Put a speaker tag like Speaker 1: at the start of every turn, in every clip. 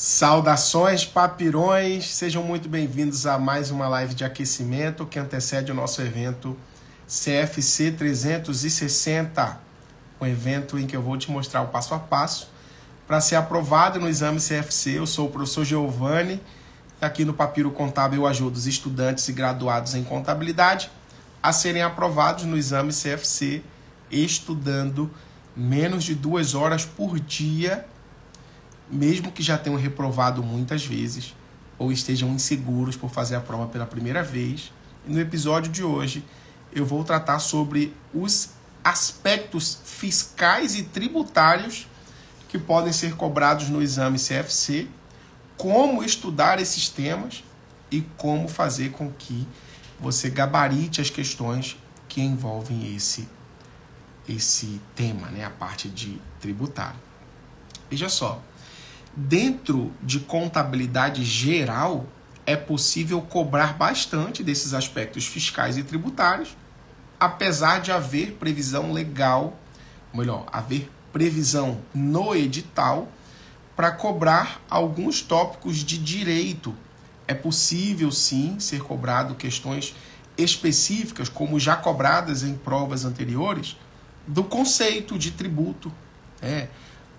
Speaker 1: Saudações, papirões! Sejam muito bem-vindos a mais uma live de aquecimento que antecede o nosso evento CFC 360, um evento em que eu vou te mostrar o passo a passo para ser aprovado no exame CFC. Eu sou o professor Giovanni, e aqui no Papiro Contábil eu ajudo os estudantes e graduados em contabilidade a serem aprovados no exame CFC, estudando menos de 2 horas por dia, mesmo que já tenham reprovado muitas vezes ou estejam inseguros por fazer a prova pela primeira vez. E no episódio de hoje eu vou tratar sobre os aspectos fiscais e tributários que podem ser cobrados no exame CFC, como estudar esses temas e como fazer com que você gabarite as questões que envolvem esse tema, né? A parte de tributário. Veja só. Dentro de contabilidade geral, é possível cobrar bastante desses aspectos fiscais e tributários, apesar de haver previsão legal, ou melhor, haver previsão no edital para cobrar alguns tópicos de direito. É possível, sim, ser cobrado questões específicas, como já cobradas em provas anteriores, do conceito de tributo,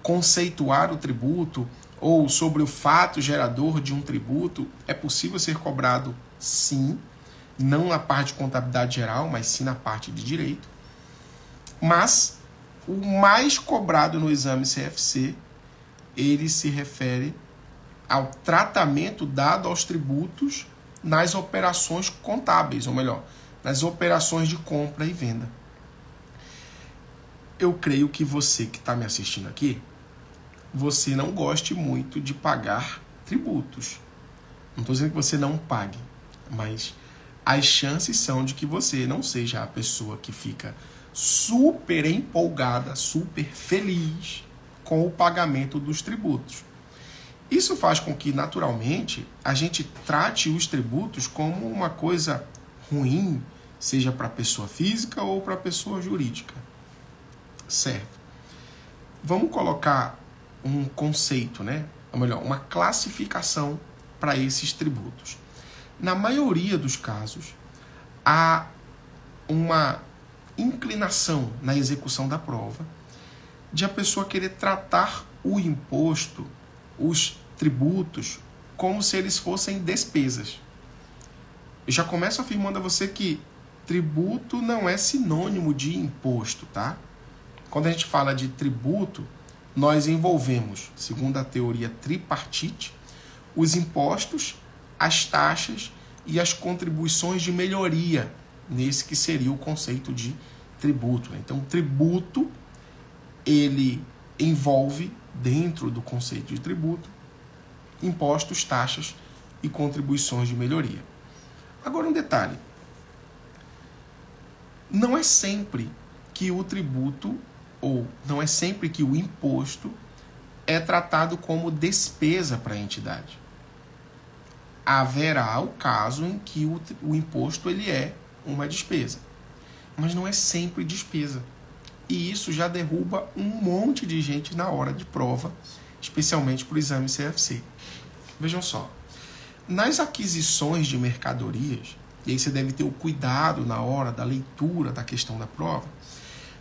Speaker 1: conceituar o tributo, ou sobre o fato gerador de um tributo. É possível ser cobrado, sim, não na parte de contabilidade geral, mas sim na parte de direito. Mas o mais cobrado no exame CFC, ele se refere ao tratamento dado aos tributos nas operações contábeis, ou melhor, nas operações de compra e venda. Eu creio que você que está me assistindo aqui, você não goste muito de pagar tributos. Não estou dizendo que você não pague, mas as chances são de que você não seja a pessoa que fica super empolgada, super feliz com o pagamento dos tributos. Isso faz com que, naturalmente, a gente trate os tributos como uma coisa ruim, seja para a pessoa física ou para a pessoa jurídica. Certo? Vamos colocar um conceito, ou melhor, uma classificação para esses tributos. Na maioria dos casos, há uma inclinação na execução da prova de a pessoa querer tratar o imposto, os tributos, como se eles fossem despesas. Eu já começo afirmando a você que tributo não é sinônimo de imposto, tá? Quando a gente fala de tributo, nós envolvemos, segundo a teoria tripartite, os impostos, as taxas e as contribuições de melhoria, nesse que seria o conceito de tributo. Então, tributo, ele envolve, dentro do conceito de tributo, impostos, taxas e contribuições de melhoria. Agora, um detalhe. Não é sempre que o tributo, ou não é sempre que o imposto é tratado como despesa para a entidade. Haverá o caso em que o imposto ele é uma despesa, mas não é sempre despesa. E isso já derruba um monte de gente na hora de prova, especialmente para o exame CFC. Vejam só, nas aquisições de mercadorias, e aí você deve ter o cuidado na hora da leitura da questão da prova,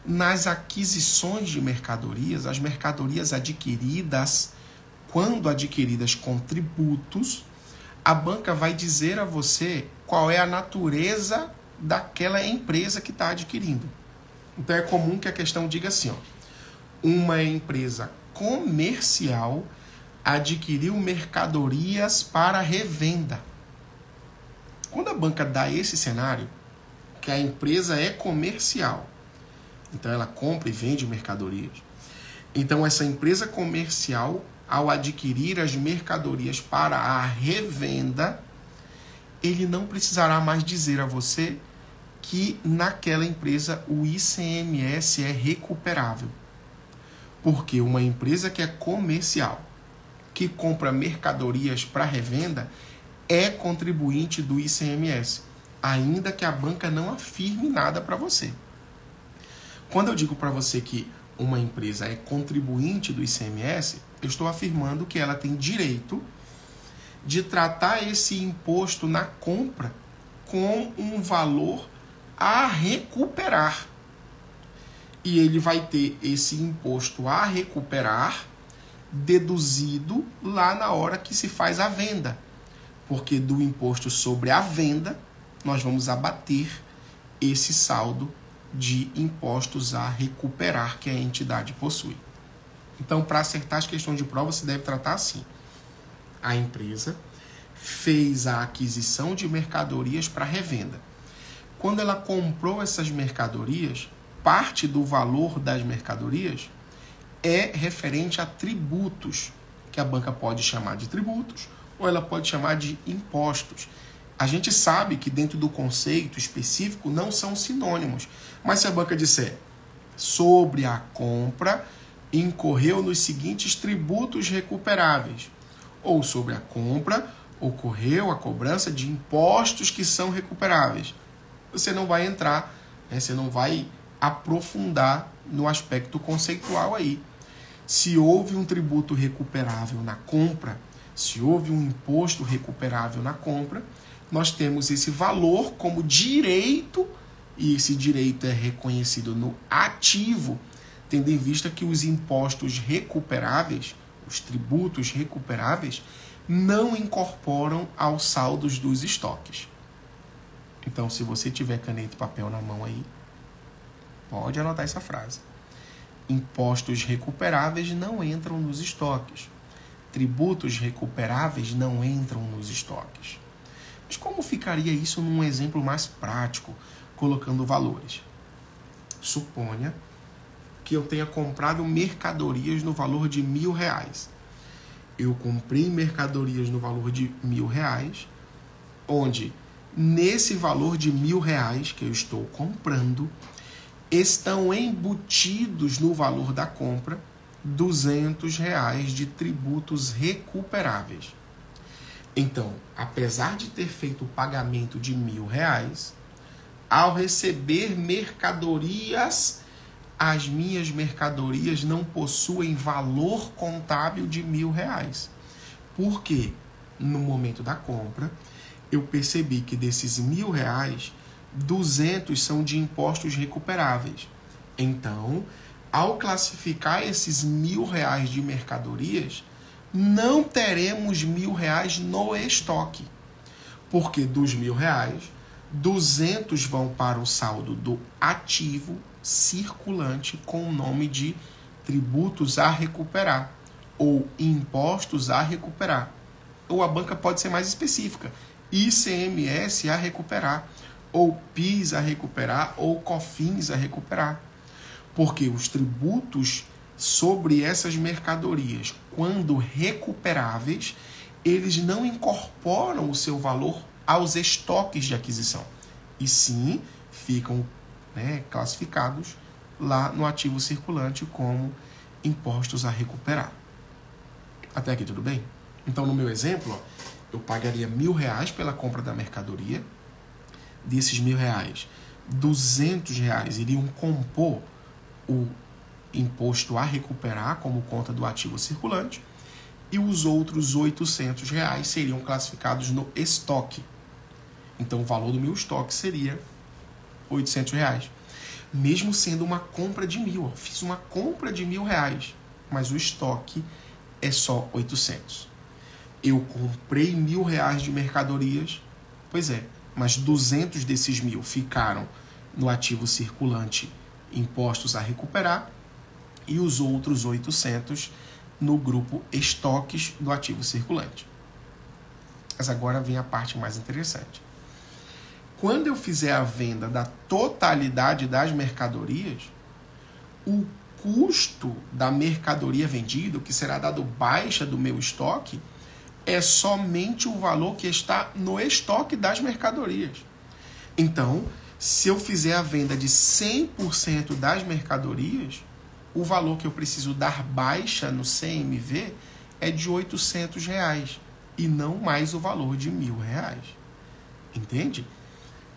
Speaker 1: nas aquisições de mercadorias, as mercadorias adquiridas, quando adquiridas com tributos, a banca vai dizer a você qual é a natureza daquela empresa que está adquirindo. Então é comum que a questão diga assim, uma empresa comercial adquiriu mercadorias para revenda. Quando a banca dá esse cenário, que a empresa é comercial, então ela compra e vende mercadorias. Então essa empresa comercial, ao adquirir as mercadorias para a revenda, ele não precisará mais dizer a você que naquela empresa o ICMS é recuperável. Porque uma empresa que é comercial, que compra mercadorias para revenda, é contribuinte do ICMS, ainda que a banca não afirme nada para você. Quando eu digo para você que uma empresa é contribuinte do ICMS, eu estou afirmando que ela tem direito de tratar esse imposto na compra com um valor a recuperar. E ele vai ter esse imposto a recuperar deduzido lá na hora que se faz a venda. Porque do imposto sobre a venda, nós vamos abater esse saldo de impostos a recuperar que a entidade possui. Então, para acertar as questões de prova, você deve tratar assim. A empresa fez a aquisição de mercadorias para revenda. Quando ela comprou essas mercadorias, parte do valor das mercadorias é referente a tributos, que a banca pode chamar de tributos ou ela pode chamar de impostos. A gente sabe que dentro do conceito específico não são sinônimos, mas se a banca disser sobre a compra incorreu nos seguintes tributos recuperáveis, ou sobre a compra ocorreu a cobrança de impostos que são recuperáveis, você não vai entrar, né, você não vai aprofundar no aspecto conceitual aí. Se houve um tributo recuperável na compra, se houve um imposto recuperável na compra, nós temos esse valor como direito, e esse direito é reconhecido no ativo, tendo em vista que os impostos recuperáveis, os tributos recuperáveis, não incorporam aos saldos dos estoques. Então, se você tiver caneta e papel na mão aí, pode anotar essa frase. Impostos recuperáveis não entram nos estoques. Tributos recuperáveis não entram nos estoques. Mas como ficaria isso num exemplo mais prático, colocando valores? Suponha que eu tenha comprado mercadorias no valor de R$1.000. Eu comprei mercadorias no valor de R$1.000, onde nesse valor de R$1.000 que eu estou comprando, estão embutidos no valor da compra R$200 de tributos recuperáveis. Então, apesar de ter feito o pagamento de R$1.000, ao receber mercadorias, as minhas mercadorias não possuem valor contábil de R$1.000. Por quê? No momento da compra, eu percebi que desses R$1.000, 200 são de impostos recuperáveis. Então, ao classificar esses R$1.000 de mercadorias, não teremos R$1.000 no estoque. Porque dos R$1.000, 200 vão para o saldo do ativo circulante com o nome de tributos a recuperar ou impostos a recuperar. Ou a banca pode ser mais específica, ICMS a recuperar, ou PIS a recuperar, ou COFINS a recuperar. Porque os tributos sobre essas mercadorias, quando recuperáveis, eles não incorporam o seu valor aos estoques de aquisição. E sim, ficam, né, classificados lá no ativo circulante como impostos a recuperar. Até aqui tudo bem? Então, no meu exemplo, ó, eu pagaria R$1.000 pela compra da mercadoria. Desses R$1.000, R$200 iriam compor o imposto a recuperar como conta do ativo circulante e os outros R$800 seriam classificados no estoque. Então, o valor do meu estoque seria R$800. Mesmo sendo uma compra de R$1.000. Fiz uma compra de R$1.000, mas o estoque é só 800. Eu comprei R$1.000 de mercadorias, pois é, mas 200 desses 1.000 ficaram no ativo circulante, impostos a recuperar, e os outros 800 no grupo estoques do ativo circulante. Mas agora vem a parte mais interessante. Quando eu fizer a venda da totalidade das mercadorias, o custo da mercadoria vendida, o que será dado baixa do meu estoque, é somente o valor que está no estoque das mercadorias. Então, se eu fizer a venda de 100% das mercadorias, o valor que eu preciso dar baixa no CMV é de R$800 e não mais o valor de R$1.000. Entende?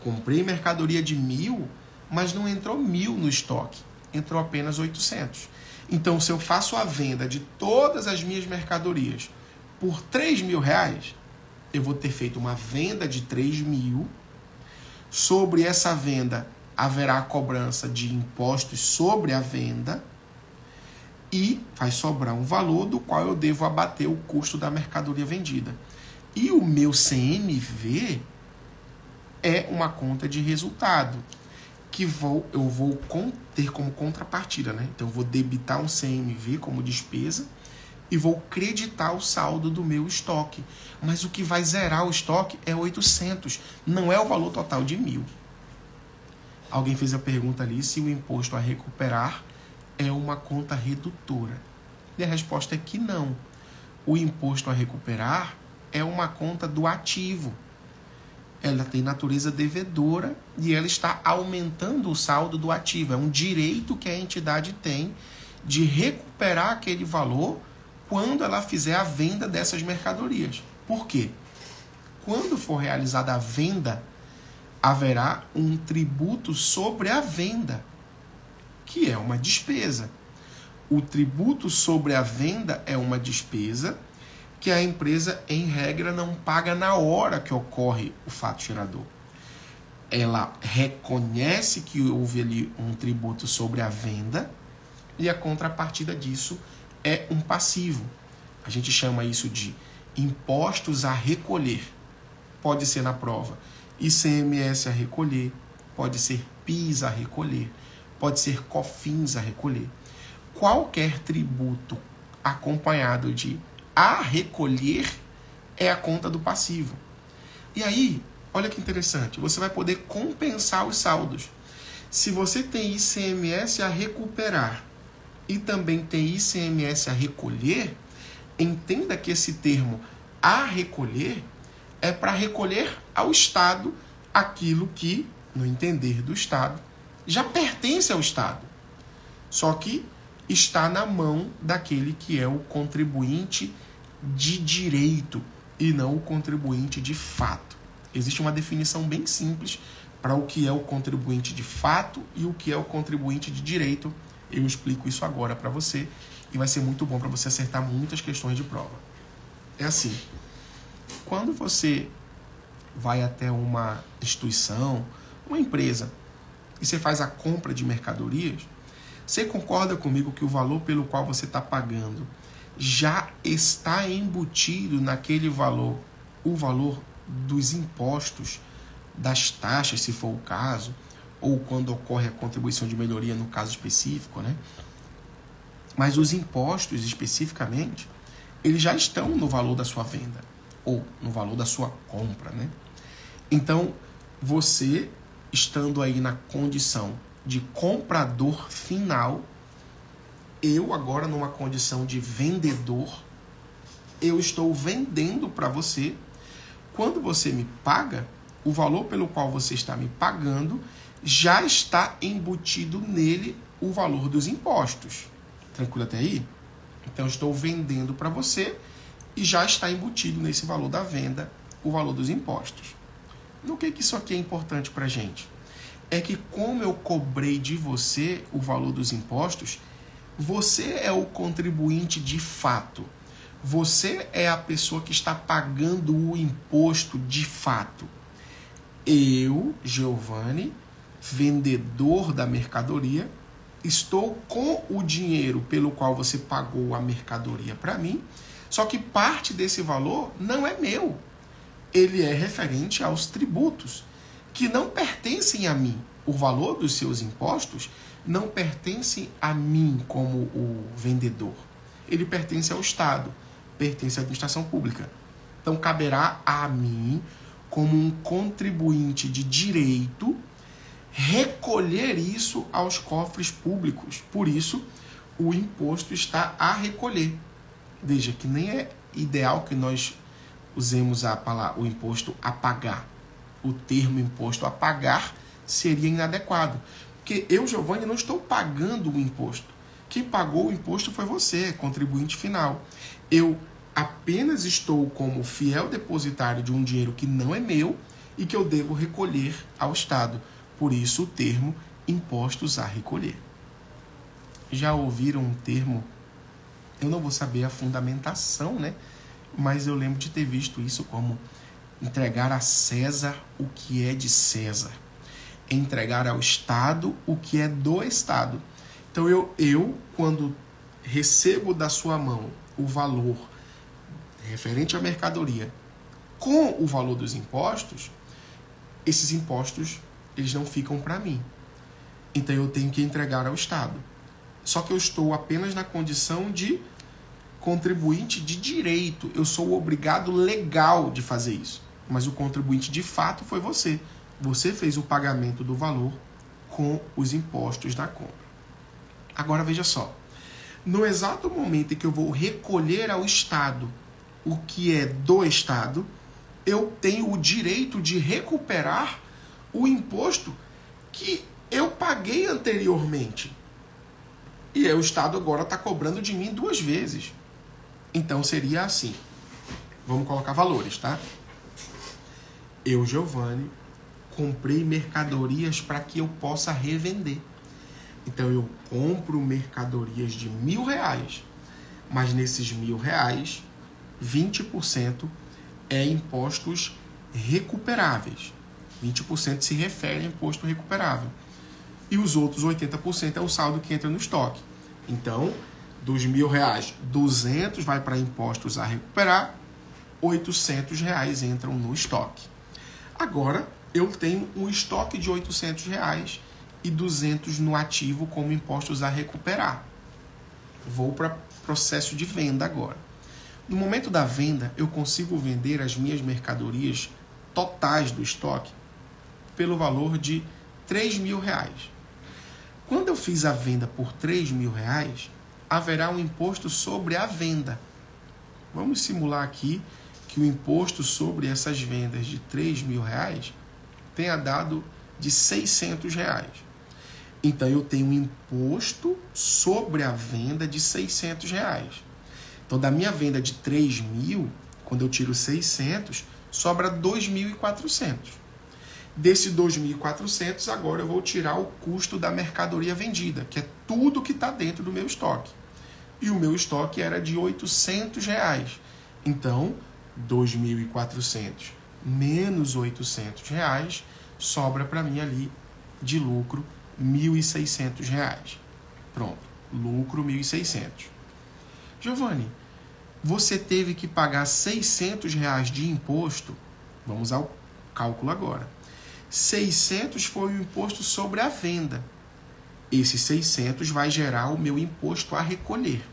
Speaker 1: Comprei mercadoria de 1.000, mas não entrou 1.000 no estoque, entrou apenas 800. Então, se eu faço a venda de todas as minhas mercadorias por R$3.000, eu vou ter feito uma venda de 3.000. Sobre essa venda, haverá a cobrança de impostos sobre a venda e vai sobrar um valor do qual eu devo abater o custo da mercadoria vendida. E o meu CMV é uma conta de resultado que eu vou ter como contrapartida, né? Então, eu vou debitar um CMV como despesa e vou creditar o saldo do meu estoque. Mas o que vai zerar o estoque é 800, não é o valor total de 1.000. Alguém fez a pergunta ali se o imposto a recuperar é uma conta redutora. E a resposta é que não. O imposto a recuperar é uma conta do ativo. Ela tem natureza devedora e ela está aumentando o saldo do ativo. É um direito que a entidade tem de recuperar aquele valor quando ela fizer a venda dessas mercadorias. Por quê? Quando for realizada a venda, haverá um tributo sobre a venda, que é uma despesa. O tributo sobre a venda é uma despesa que a empresa, em regra, não paga na hora que ocorre o fato gerador. Ela reconhece que houve ali um tributo sobre a venda e a contrapartida disso é um passivo. A gente chama isso de impostos a recolher. Pode ser na prova ICMS a recolher, pode ser PIS a recolher, pode ser COFINS a recolher. Qualquer tributo acompanhado de a recolher é a conta do passivo. E aí, olha que interessante, você vai poder compensar os saldos. Se você tem ICMS a recuperar e também tem ICMS a recolher, entenda que esse termo a recolher é para recolher ao Estado aquilo que, no entender do Estado, já pertence ao Estado. Só que está na mão daquele que é o contribuinte de direito e não o contribuinte de fato. Existe uma definição bem simples para o que é o contribuinte de fato e o que é o contribuinte de direito. Eu explico isso agora para você e vai ser muito bom para você acertar muitas questões de prova. É assim, quando você vai até uma instituição, uma empresa, e você faz a compra de mercadorias, você concorda comigo que o valor pelo qual você está pagando já está embutido naquele valor, o valor dos impostos, das taxas, se for o caso, ou quando ocorre a contribuição de melhoria no caso específico, né? Mas os impostos, especificamente, eles já estão no valor da sua venda, ou no valor da sua compra, né? Então, você, estando aí na condição de comprador final, eu agora numa condição de vendedor, eu estou vendendo para você. Quando você me paga, o valor pelo qual você está me pagando já está embutido nele o valor dos impostos. Tranquilo até aí? Então, eu estou vendendo para você e já está embutido nesse valor da venda o valor dos impostos. No que isso aqui é importante para a gente? É que como eu cobrei de você o valor dos impostos, você é o contribuinte de fato. Você é a pessoa que está pagando o imposto de fato. Eu, Giovanni, vendedor da mercadoria, estou com o dinheiro pelo qual você pagou a mercadoria para mim, só que parte desse valor não é meu. Ele é referente aos tributos, que não pertencem a mim. O valor dos seus impostos não pertence a mim como o vendedor. Ele pertence ao Estado, pertence à administração pública. Então, caberá a mim, como um contribuinte de direito, recolher isso aos cofres públicos. Por isso, o imposto está a recolher. Veja que nem é ideal que nós usemos a palavra, o imposto a pagar. O termo imposto a pagar seria inadequado. Porque eu, Giovanni, não estou pagando o imposto. Quem pagou o imposto foi você, contribuinte final. Eu apenas estou como fiel depositário de um dinheiro que não é meu e que eu devo recolher ao Estado. Por isso o termo impostos a recolher. já ouviram um termo, eu não vou saber a fundamentação, né? Mas eu lembro de ter visto isso como entregar a César o que é de César. Entregar ao Estado o que é do Estado. Então eu quando recebo da sua mão o valor referente à mercadoria com o valor dos impostos, esses impostos eles não ficam para mim. Então eu tenho que entregar ao Estado. Só que eu estou apenas na condição de contribuinte de direito. Eu sou obrigado legal de fazer isso. Mas o contribuinte de fato foi você. Você fez o pagamento do valor com os impostos da compra. Agora veja só. No exato momento em que eu vou recolher ao Estado o que é do Estado, eu tenho o direito de recuperar o imposto que eu paguei anteriormente. E o Estado agora está cobrando de mim 2 vezes. Então seria assim. Vamos colocar valores, tá? Eu, Giovanni, comprei mercadorias para que eu possa revender. Então eu compro mercadorias de R$1.000, mas nesses R$1.000, 20% é impostos recuperáveis. 20% se refere a imposto recuperável. E os outros 80% é o saldo que entra no estoque. Então, dos R$1.000, 200 vai para impostos a recuperar, R$800 entram no estoque. Agora, eu tenho um estoque de R$800 e 200 no ativo como impostos a recuperar. Vou para processo de venda agora. No momento da venda, eu consigo vender as minhas mercadorias totais do estoque pelo valor de R$3.000. Quando eu fiz a venda por R$3.000, haverá um imposto sobre a venda. Vamos simular aqui que o imposto sobre essas vendas de R$3.000 tenha dado de R$600. Então, eu tenho um imposto sobre a venda de R$600. Então, da minha venda de 3.000, quando eu tiro 600, sobra 2.400. Desse 2.400, agora eu vou tirar o custo da mercadoria vendida, que é tudo que está dentro do meu estoque. E o meu estoque era de R$800. Então, 2.400 menos R$800 sobra para mim ali de lucro R$1.600. Pronto, lucro R$1.600. Giovanni, você teve que pagar R$600 de imposto. Vamos ao cálculo agora. 600 foi o imposto sobre a venda. Esses 600 vai gerar o meu imposto a recolher.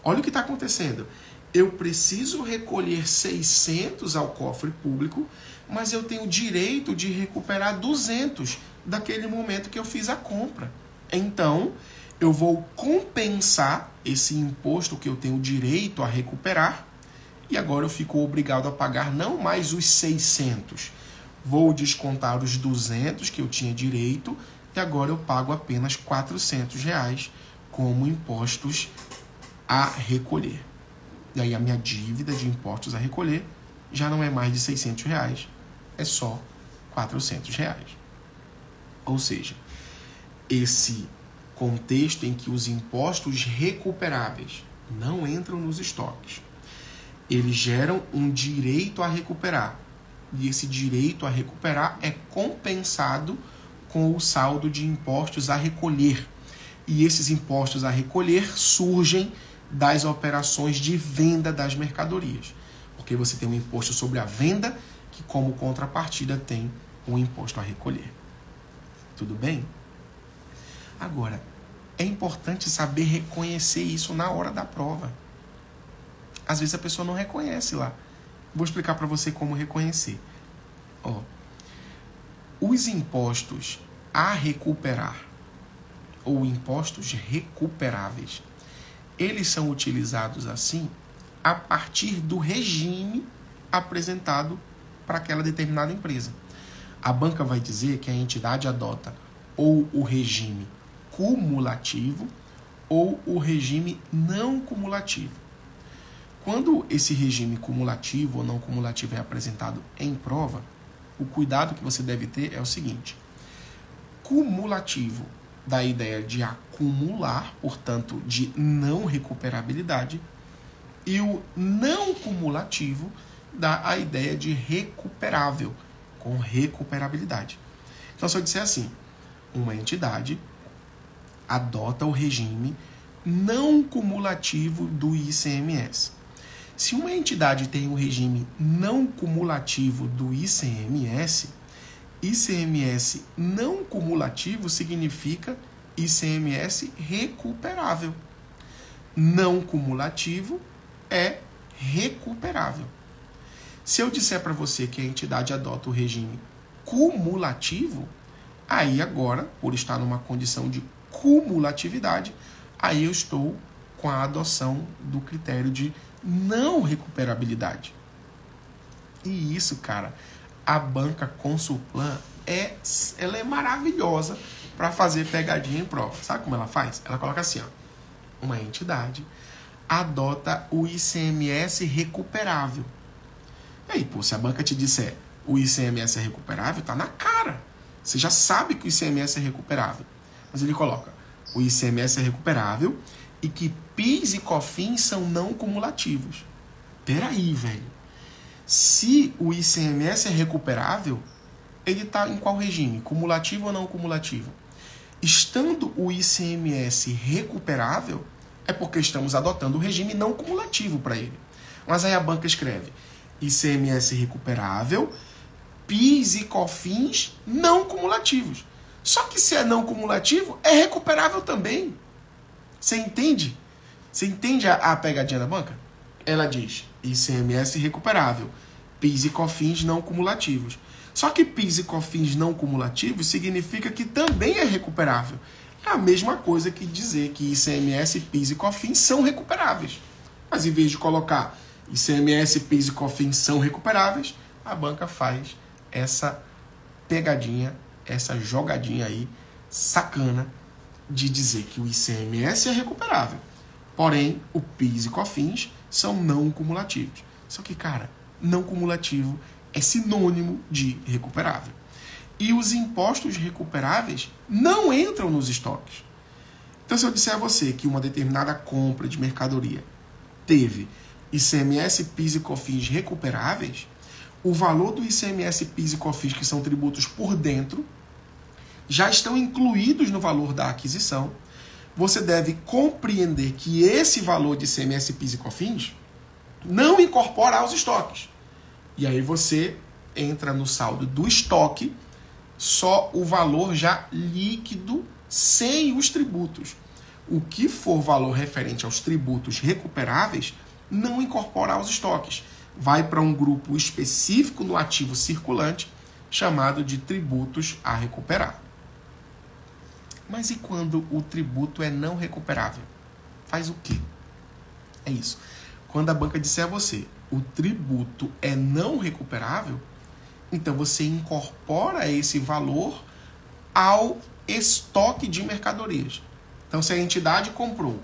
Speaker 1: Olha o que está acontecendo. Eu preciso recolher 600 ao cofre público, mas eu tenho direito de recuperar 200 daquele momento que eu fiz a compra. Então, eu vou compensar esse imposto que eu tenho direito a recuperar e agora eu fico obrigado a pagar não mais os 600. Vou descontar os 200 que eu tinha direito e agora eu pago apenas R$400 como impostos a recolher. E aí a minha dívida de impostos a recolher já não é mais de R$600, é só R$400. Ou seja, esse contexto em que os impostos recuperáveis não entram nos estoques, eles geram um direito a recuperar. E esse direito a recuperar é compensado com o saldo de impostos a recolher. E esses impostos a recolher surgem das operações de venda das mercadorias. Porque você tem um imposto sobre a venda que, como contrapartida, tem um imposto a recolher. Tudo bem? Agora, é importante saber reconhecer isso na hora da prova. Às vezes a pessoa não reconhece lá. Vou explicar para você como reconhecer. Os impostos a recuperar, ou impostos recuperáveis, eles são utilizados assim a partir do regime apresentado para aquela determinada empresa. A banca vai dizer que a entidade adota ou o regime cumulativo ou o regime não cumulativo. Quando esse regime cumulativo ou não cumulativo é apresentado em prova, o cuidado que você deve ter é o seguinte: cumulativo da ideia de acumular, portanto, de não recuperabilidade, e o não cumulativo dá a ideia de recuperável, com recuperabilidade. Então, se eu disser assim, uma entidade adota o regime não cumulativo do ICMS. Se uma entidade tem um regime não cumulativo do ICMS, ICMS não cumulativo significa ICMS recuperável. Não cumulativo é recuperável. Se eu disser para você que a entidade adota o regime cumulativo, aí agora, por estar numa condição de cumulatividade, aí eu estou com a adoção do critério de não recuperabilidade. E isso, cara, a banca Consulplan, ela é maravilhosa para fazer pegadinha em prova. Sabe como ela faz? Ela coloca assim, ó, uma entidade adota o ICMS recuperável. E aí, pô, se a banca te disser o ICMS é recuperável, tá na cara. Você já sabe que o ICMS é recuperável. Mas ele coloca, o ICMS é recuperável e que PIS e COFINS são não cumulativos. Peraí, velho. Se o ICMS é recuperável, ele está em qual regime? Cumulativo ou não cumulativo? Estando o ICMS recuperável, é porque estamos adotando o regime não cumulativo para ele. Mas aí a banca escreve ICMS recuperável, PIS e COFINS não cumulativos. Só que se é não cumulativo, é recuperável também. Você entende? Você entende a pegadinha da banca? Ela diz ICMS recuperável, PIS e COFINS não cumulativos. Só que PIS e COFINS não cumulativos significa que também é recuperável. É a mesma coisa que dizer que ICMS, PIS e COFINS são recuperáveis. Mas em vez de colocar ICMS, PIS e COFINS são recuperáveis, a banca faz essa pegadinha, essa jogadinha aí, sacana, de dizer que o ICMS é recuperável. Porém, o PIS e COFINS são não cumulativos. Só que, cara, não cumulativo é sinônimo de recuperável. E os impostos recuperáveis não entram nos estoques. Então, se eu disser a você que uma determinada compra de mercadoria teve ICMS, PIS e COFINS recuperáveis, o valor do ICMS, PIS e COFINS, que são tributos por dentro, já estão incluídos no valor da aquisição. Você deve compreender que esse valor de ICMS, PIS e COFINS não incorpora aos estoques. E aí você entra no saldo do estoque só o valor já líquido sem os tributos. O que for valor referente aos tributos recuperáveis não incorpora aos estoques. Vai para um grupo específico no ativo circulante chamado de tributos a recuperar. Mas e quando o tributo é não recuperável? Faz o quê? É isso. Quando a banca disser a você, o tributo é não recuperável, então você incorpora esse valor ao estoque de mercadorias. Então, se a entidade comprou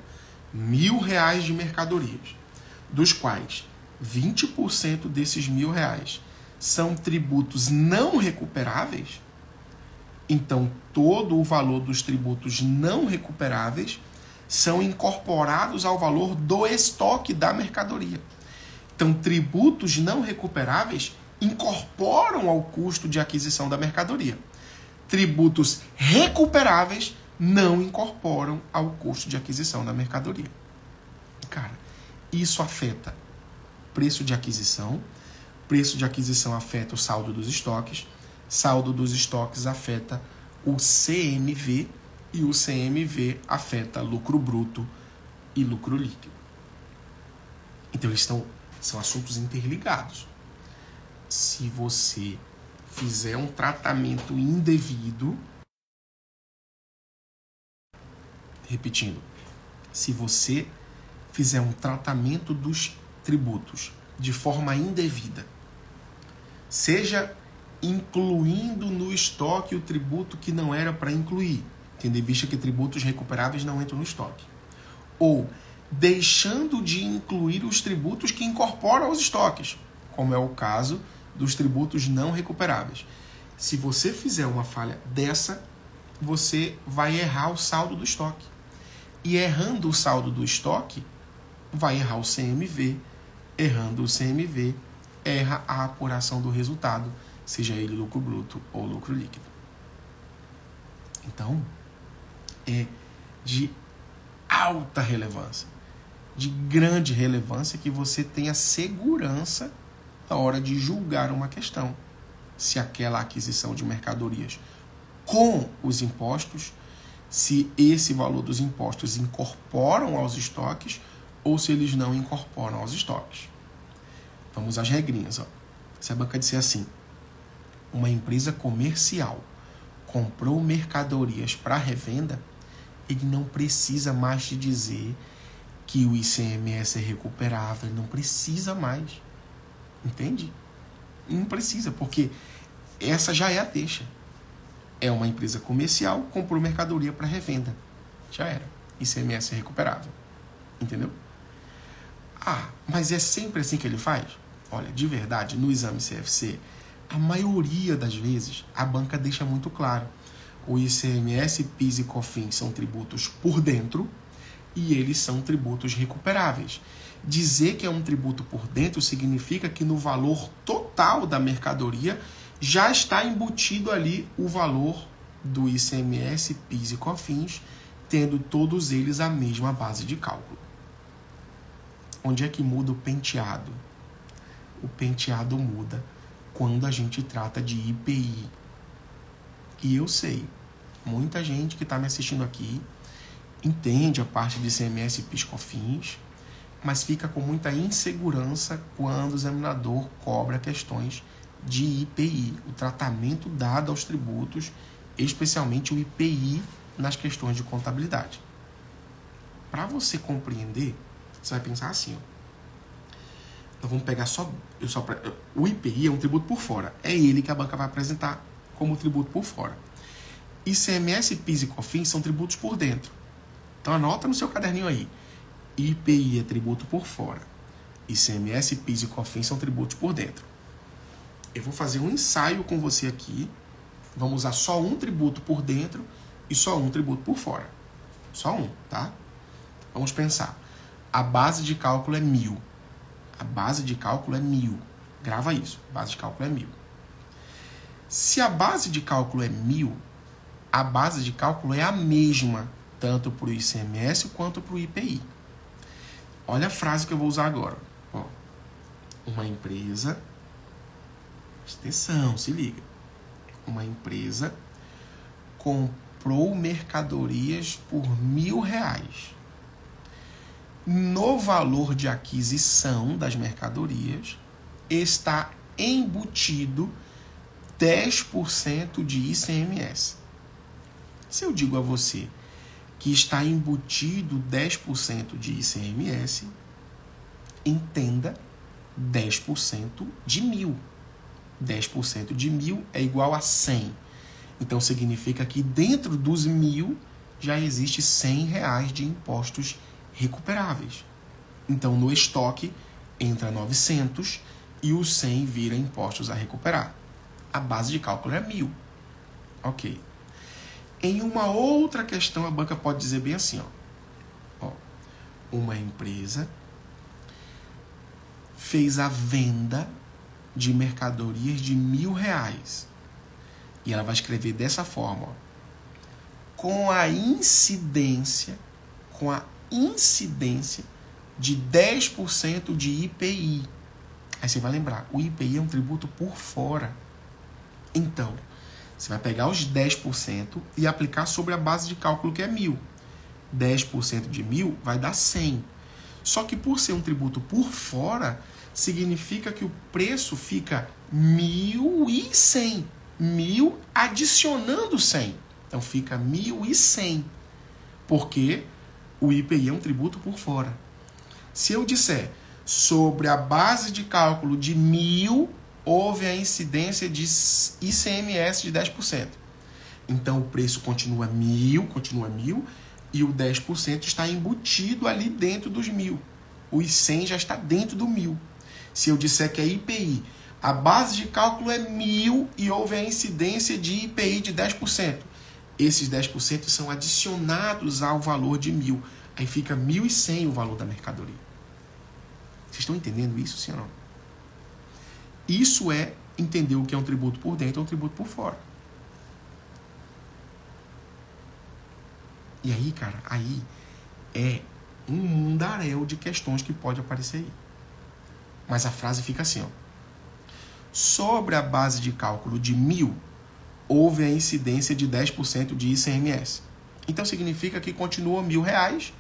Speaker 1: R$1.000 de mercadorias, dos quais 20% desses R$1.000 são tributos não recuperáveis, então todo o valor dos tributos não recuperáveis são incorporados ao valor do estoque da mercadoria. Então, tributos não recuperáveis incorporam ao custo de aquisição da mercadoria. Tributos recuperáveis não incorporam ao custo de aquisição da mercadoria. Cara, isso afeta preço de aquisição afeta o saldo dos estoques afeta o CMV e o CMV afeta lucro bruto e lucro líquido. Então eles são assuntos interligados. Se você fizer um tratamento indevido, repetindo, se você fizer um tratamento dos tributos de forma indevida, seja incluindo no estoque o tributo que não era para incluir, tendo em vista que tributos recuperáveis não entram no estoque, ou deixando de incluir os tributos que incorporam aos estoques, como é o caso dos tributos não recuperáveis. Se você fizer uma falha dessa, você vai errar o saldo do estoque. E errando o saldo do estoque, vai errar o CMV. Errando o CMV, erra a apuração do resultado, seja ele lucro bruto ou lucro líquido. Então, é de alta relevância, de grande relevância que você tenha segurança na hora de julgar uma questão. Se aquela aquisição de mercadorias com os impostos, se esse valor dos impostos incorporam aos estoques ou se eles não incorporam aos estoques. Vamos às regrinhas. Ó. Se a banca disser assim, uma empresa comercial comprou mercadorias para revenda, ele não precisa mais te dizer que o ICMS é recuperável, ele não precisa mais. Entende? Não precisa, porque essa já é a deixa. É uma empresa comercial, comprou mercadoria para revenda. Já era. ICMS é recuperável. Entendeu? Ah, mas é sempre assim que ele faz? Olha, de verdade, no exame CFC, a maioria das vezes, a banca deixa muito claro. O ICMS, PIS e COFINS são tributos por dentro e eles são tributos recuperáveis. Dizer que é um tributo por dentro significa que no valor total da mercadoria já está embutido ali o valor do ICMS, PIS e COFINS, tendo todos eles a mesma base de cálculo. Onde é que muda o penteado? O penteado muda quando a gente trata de IPI. E eu sei, muita gente que está me assistindo aqui entende a parte de ICMS, PIS, COFINS, mas fica com muita insegurança quando o examinador cobra questões de IPI, o tratamento dado aos tributos, especialmente o IPI nas questões de contabilidade. Para você compreender, você vai pensar assim, ó. Então vamos pegar o IPI é um tributo por fora. É ele que a banca vai apresentar como tributo por fora. ICMS, PIS e COFINS são tributos por dentro. Então anota no seu caderninho aí. IPI é tributo por fora. ICMS, PIS e COFINS são tributos por dentro. Eu vou fazer um ensaio com você aqui. Vamos usar só um tributo por dentro e só um tributo por fora. Só um, tá? Vamos pensar. A base de cálculo é 1.000. A base de cálculo é 1.000. Grava isso. A base de cálculo é 1.000. Se a base de cálculo é 1.000, a base de cálculo é a mesma, tanto para o ICMS quanto para o IPI. Olha a frase que eu vou usar agora. Ó, uma empresa... Atenção, se liga. Uma empresa comprou mercadorias por R$1.000. No valor de aquisição das mercadorias está embutido 10% de ICMS. Se eu digo a você que está embutido 10% de ICMS, entenda 10% de 1.000. 10% de 1.000 é igual a 100. Então significa que dentro dos 1.000 já existe R$100 de impostos recuperáveis. Então no estoque entra 900 e os 100 vira impostos a recuperar. A base de cálculo é 1.000. Ok. Em uma outra questão a banca pode dizer bem assim, ó, uma empresa fez a venda de mercadorias de R$1.000 e ela vai escrever dessa forma, ó, com a incidência de 10% de IPI. Aí você vai lembrar, o IPI é um tributo por fora. Então, você vai pegar os 10% e aplicar sobre a base de cálculo que é 1.000. 10% de 1.000 vai dar 100. Só que por ser um tributo por fora, significa que o preço fica 1.100. 1.000 adicionando 100. Então fica 1.100. Porque o IPI é um tributo por fora. Se eu disser sobre a base de cálculo de 1.000, houve a incidência de ICMS de 10%. Então o preço continua 1.000, e o 10% está embutido ali dentro dos 1.000. Os 100 já está dentro do 1.000. Se eu disser que é IPI, a base de cálculo é 1.000 e houve a incidência de IPI de 10%. esses 10% são adicionados ao valor de 1.000. Aí fica 1.100 o valor da mercadoria. Vocês estão entendendo isso, sim ou não? Isso é entender o que é um tributo por dentro e um tributo por fora. E aí, cara, aí é um mundaréu de questões que pode aparecer aí. Mas a frase fica assim, ó. Sobre a base de cálculo de 1.000, houve a incidência de 10% de ICMS. Então significa que continua R$1.000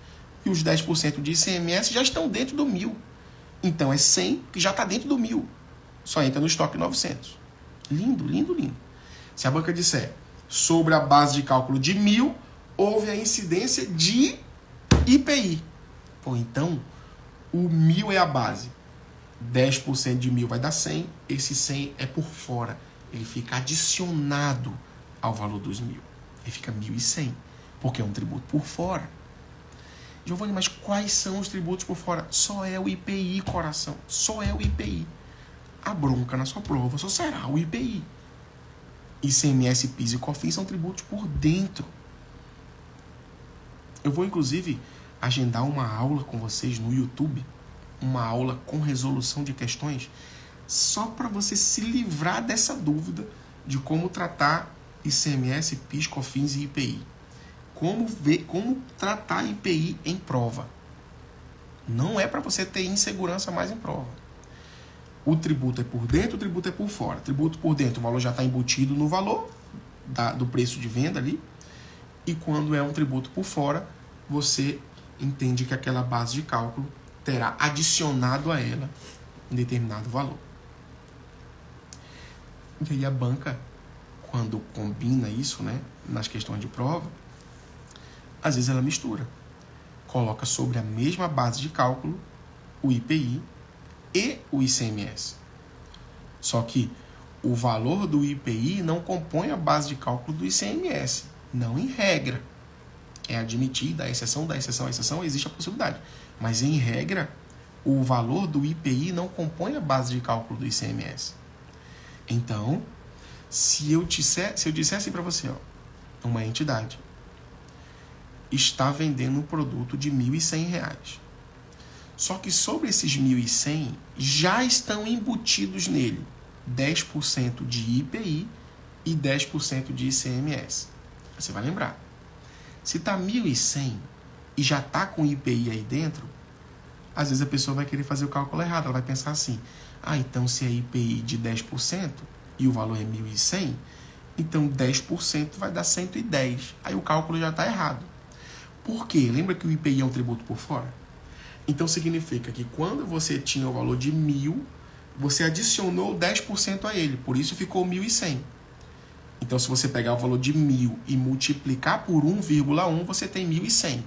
Speaker 1: e os 10% de ICMS já estão dentro do 1.000. Então é 100 que já está dentro do 1.000. Só entra no estoque 900. Lindo, lindo, lindo. Se a banca disser sobre a base de cálculo de 1.000, houve a incidência de IPI. Pô, então o 1.000 é a base. 10% de 1.000 vai dar 100. Esse 100 é por fora. Ele fica adicionado ao valor dos 1.000. Ele fica 1.100. Porque é um tributo por fora. Giovanni, mas quais são os tributos por fora? Só é o IPI, coração. Só é o IPI. A bronca na sua prova só será o IPI. ICMS, PIS e COFINS são tributos por dentro. Eu vou, inclusive, agendar uma aula com vocês no YouTube. Uma aula com resolução de questões. Só para você se livrar dessa dúvida de como tratar ICMS, PIS, COFINS e IPI. Como tratar IPI em prova. Não é para você ter insegurança mais em prova. O tributo é por dentro, o tributo é por fora. Tributo por dentro, o valor já está embutido no valor do preço de venda ali. E quando é um tributo por fora, você entende que aquela base de cálculo terá adicionado a ela um determinado valor. E aí a banca, quando combina isso, né, nas questões de prova, às vezes ela mistura. Coloca sobre a mesma base de cálculo o IPI e o ICMS. Só que o valor do IPI não compõe a base de cálculo do ICMS. Não em regra. É admitida a exceção, existe a possibilidade. Mas em regra, o valor do IPI não compõe a base de cálculo do ICMS. Então, se eu disser assim para você, ó, uma entidade está vendendo um produto de R$1.100. Só que sobre esses 1.100 já estão embutidos nele 10% de IPI e 10% de ICMS. Você vai lembrar. Se está 1.100 e já está com IPI aí dentro, às vezes a pessoa vai querer fazer o cálculo errado. Ela vai pensar assim, então se é IPI de 10% e o valor é 1.100, então 10% vai dar 110. Aí o cálculo já está errado. Por quê? Lembra que o IPI é um tributo por fora? Então significa que quando você tinha o valor de 1.000, você adicionou 10% a ele. Por isso ficou 1.100. Então se você pegar o valor de 1.000 e multiplicar por 1,1, você tem 1.100.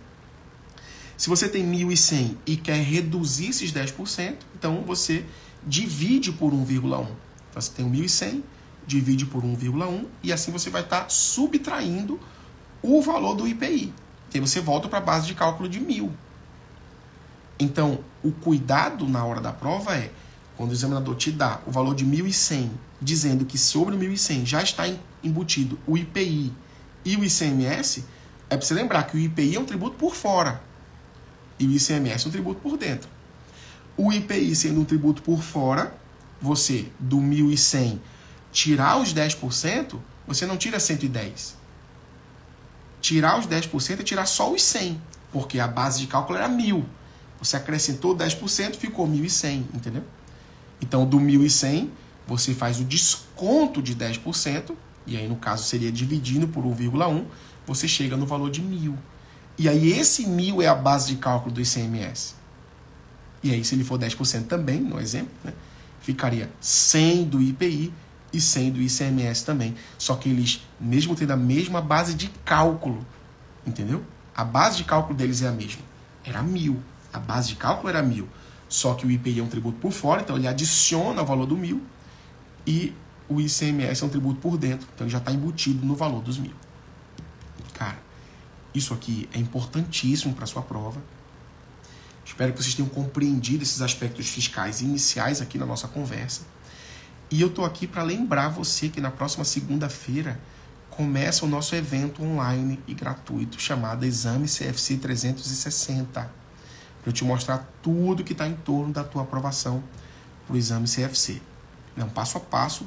Speaker 1: Se você tem 1.100 e quer reduzir esses 10%, então você divide por 1,1. Então você tem 1.100, divide por 1,1 e assim você vai estar subtraindo o valor do IPI. E aí você volta para a base de cálculo de 1.000. Então, o cuidado na hora da prova é, quando o examinador te dá o valor de 1.100, dizendo que sobre o 1.100 já está embutido o IPI e o ICMS, é para você lembrar que o IPI é um tributo por fora e o ICMS é um tributo por dentro. O IPI sendo um tributo por fora, você, do 1.100, tirar os 10%, você não tira 110. Tirar os 10% é tirar só os 100, porque a base de cálculo era 1.000. Você acrescentou 10%, ficou 1.100, entendeu? Então, do 1.100, você faz o desconto de 10%, e aí, no caso, seria dividindo por 1,1, você chega no valor de 1.000. E aí, esse 1.000 é a base de cálculo do ICMS. E aí, se ele for 10% também, no exemplo, né, ficaria 100 do IPI e 100 do ICMS também. Só que eles, mesmo tendo a mesma base de cálculo, entendeu? A base de cálculo deles é a mesma. Era 1.000. A base de cálculo era 1.000. Só que o IPI é um tributo por fora, então ele adiciona o valor do 1.000. E o ICMS é um tributo por dentro, então ele já está embutido no valor dos 1.000. Cara, isso aqui é importantíssimo para a sua prova. Espero que vocês tenham compreendido esses aspectos fiscais iniciais aqui na nossa conversa. E eu estou aqui para lembrar você que na próxima segunda-feira começa o nosso evento online e gratuito chamado Exame CFC 360, para eu te mostrar tudo que está em torno da tua aprovação para o Exame CFC. É um passo a passo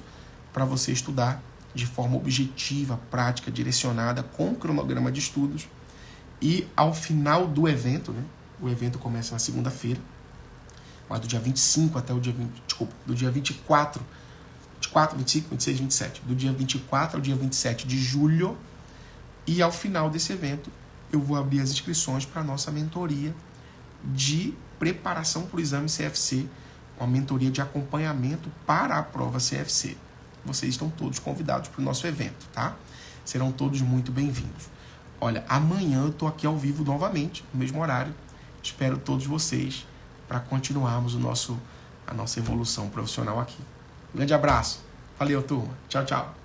Speaker 1: para você estudar de forma objetiva, prática, direcionada, com cronograma de estudos. E ao final do evento, né, o evento começa na segunda-feira, mas do dia 25 até o dia 24, 25, 26, 27, do dia 24 ao dia 27 de julho, e ao final desse evento eu vou abrir as inscrições para a nossa mentoria de preparação para o exame CFC, uma mentoria de acompanhamento para a prova CFC. Vocês estão todos convidados para o nosso evento, tá? Serão todos muito bem-vindos. Olha, amanhã eu estou aqui ao vivo novamente, no mesmo horário. Espero todos vocês para continuarmos a nossa evolução profissional aqui. Um grande abraço. Valeu, turma. Tchau, tchau.